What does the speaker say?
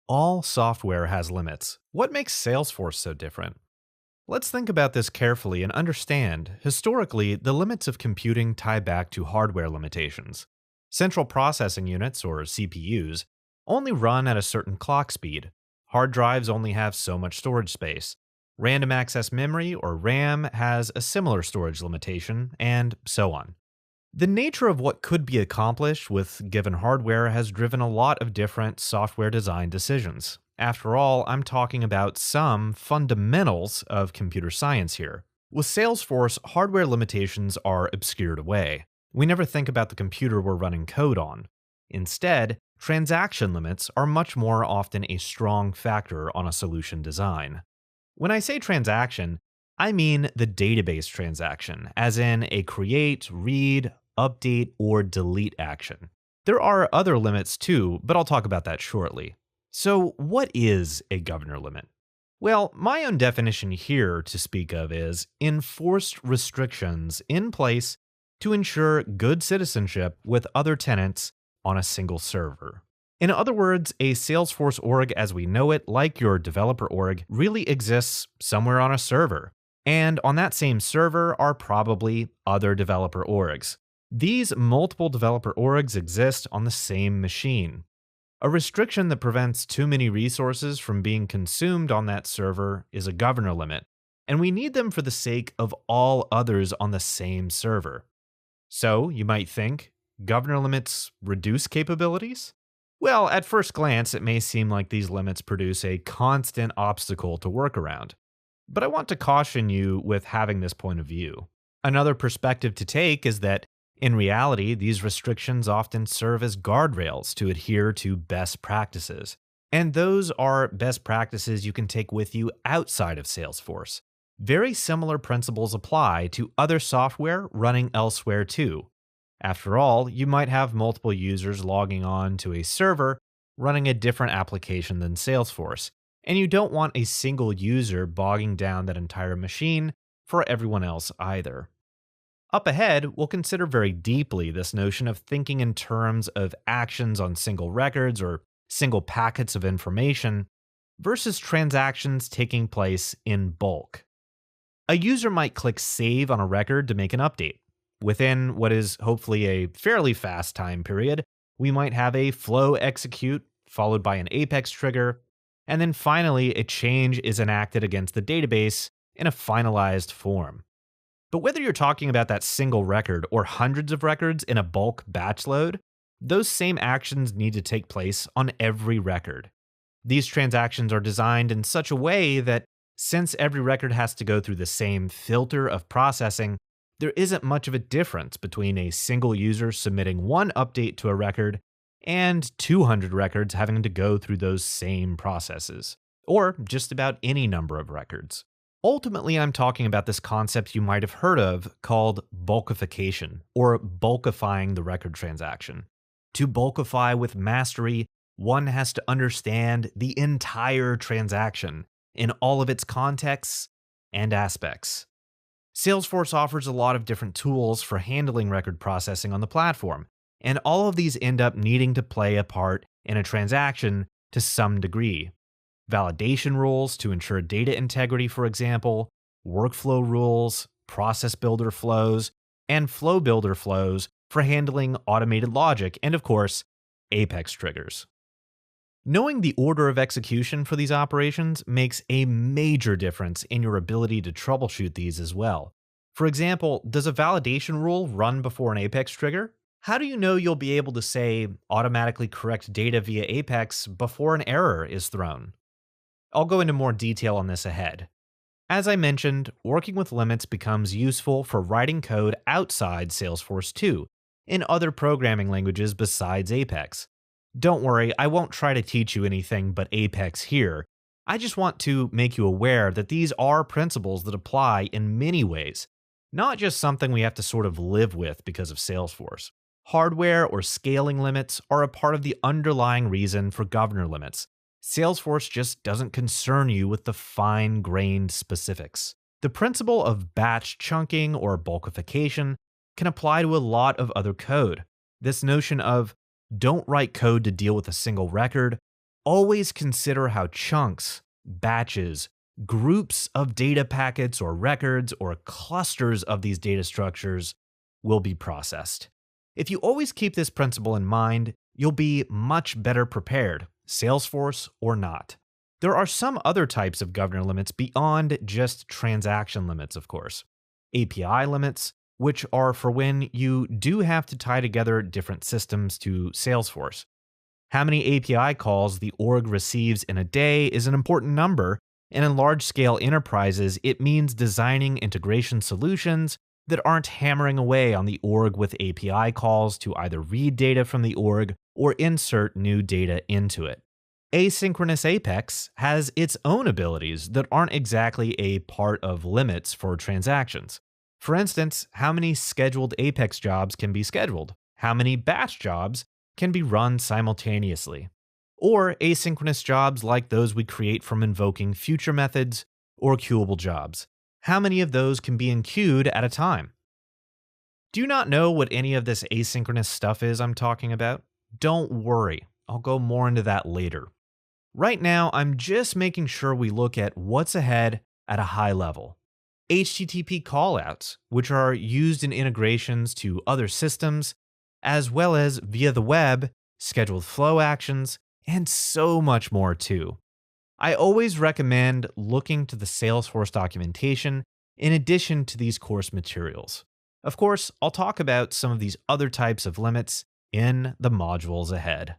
All software has limits. What makes Salesforce so different? Let's think about this carefully and understand, historically, the limits of computing tie back to hardware limitations. Central processing units, or CPUs, only run at a certain clock speed. Hard drives only have so much storage space. Random access memory, or RAM, has a similar storage limitation, and so on. The nature of what could be accomplished with given hardware has driven a lot of different software design decisions. After all, I'm talking about some fundamentals of computer science here. With Salesforce, hardware limitations are obscured away. We never think about the computer we're running code on. Instead, transaction limits are much more often a strong factor on a solution design. When I say transaction, I mean the database transaction, as in a create, read, update, or delete action. There are other limits too, but I'll talk about that shortly. So, what is a governor limit? Well, my own definition here to speak of is enforced restrictions in place to ensure good citizenship with other tenants on a single server. In other words, a Salesforce org as we know it, like your developer org, really exists somewhere on a server. And on that same server are probably other developer orgs. These multiple developer orgs exist on the same machine. A restriction that prevents too many resources from being consumed on that server is a governor limit, and we need them for the sake of all others on the same server. So, you might think, governor limits reduce capabilities? Well, at first glance, it may seem like these limits produce a constant obstacle to work around. But I want to caution you with having this point of view. Another perspective to take is that in reality, these restrictions often serve as guardrails to adhere to best practices. And those are best practices you can take with you outside of Salesforce. Very similar principles apply to other software running elsewhere too. After all, you might have multiple users logging on to a server running a different application than Salesforce, and you don't want a single user bogging down that entire machine for everyone else either. Up ahead, we'll consider very deeply this notion of thinking in terms of actions on single records or single packets of information versus transactions taking place in bulk. A user might click save on a record to make an update. Within what is hopefully a fairly fast time period, we might have a flow execute followed by an apex trigger, and then finally a change is enacted against the database in a finalized form. But whether you're talking about that single record or hundreds of records in a bulk batch load, those same actions need to take place on every record. These transactions are designed in such a way that since every record has to go through the same filter of processing, there isn't much of a difference between a single user submitting one update to a record and 200 records having to go through those same processes, or just about any number of records. Ultimately, I'm talking about this concept you might have heard of called bulkification, or bulkifying the record transaction. To bulkify with mastery, one has to understand the entire transaction in all of its contexts and aspects. Salesforce offers a lot of different tools for handling record processing on the platform, and all of these end up needing to play a part in a transaction to some degree. Validation rules to ensure data integrity, for example, workflow rules, process builder flows, and flow builder flows for handling automated logic, and of course, apex triggers. Knowing the order of execution for these operations makes a major difference in your ability to troubleshoot these as well. For example, does a validation rule run before an apex trigger? How do you know you'll be able to, say, automatically correct data via apex before an error is thrown? I'll go into more detail on this ahead. As I mentioned, working with limits becomes useful for writing code outside Salesforce too, in other programming languages besides Apex. Don't worry, I won't try to teach you anything but Apex here. I just want to make you aware that these are principles that apply in many ways, not just something we have to sort of live with because of Salesforce. Hardware or scaling limits are a part of the underlying reason for governor limits. Salesforce just doesn't concern you with the fine-grained specifics. The principle of batch chunking or bulkification can apply to a lot of other code. This notion of don't write code to deal with a single record, Always consider how chunks, batches, groups of data packets or records or clusters of these data structures will be processed. If you always keep this principle in mind, you'll be much better prepared, Salesforce or not. There are some other types of governor limits beyond just transaction limits, of course. API limits, which are for when you do have to tie together different systems to Salesforce. How many API calls the org receives in a day is an important number, and in large-scale enterprises, it means designing integration solutions that aren't hammering away on the org with API calls to either read data from the org or insert new data into it. Asynchronous Apex has its own abilities that aren't exactly a part of limits for transactions. For instance, how many scheduled Apex jobs can be scheduled? How many batch jobs can be run simultaneously? Or asynchronous jobs like those we create from invoking future methods or queuable jobs. How many of those can be enqueued at a time? Do you not know what any of this asynchronous stuff is I'm talking about? Don't worry, I'll go more into that later. Right now, I'm just making sure we look at what's ahead at a high level. HTTP callouts, which are used in integrations to other systems, as well as via the web, scheduled flow actions, and so much more too. I always recommend looking to the Salesforce documentation in addition to these course materials. Of course, I'll talk about some of these other types of limits in the modules ahead.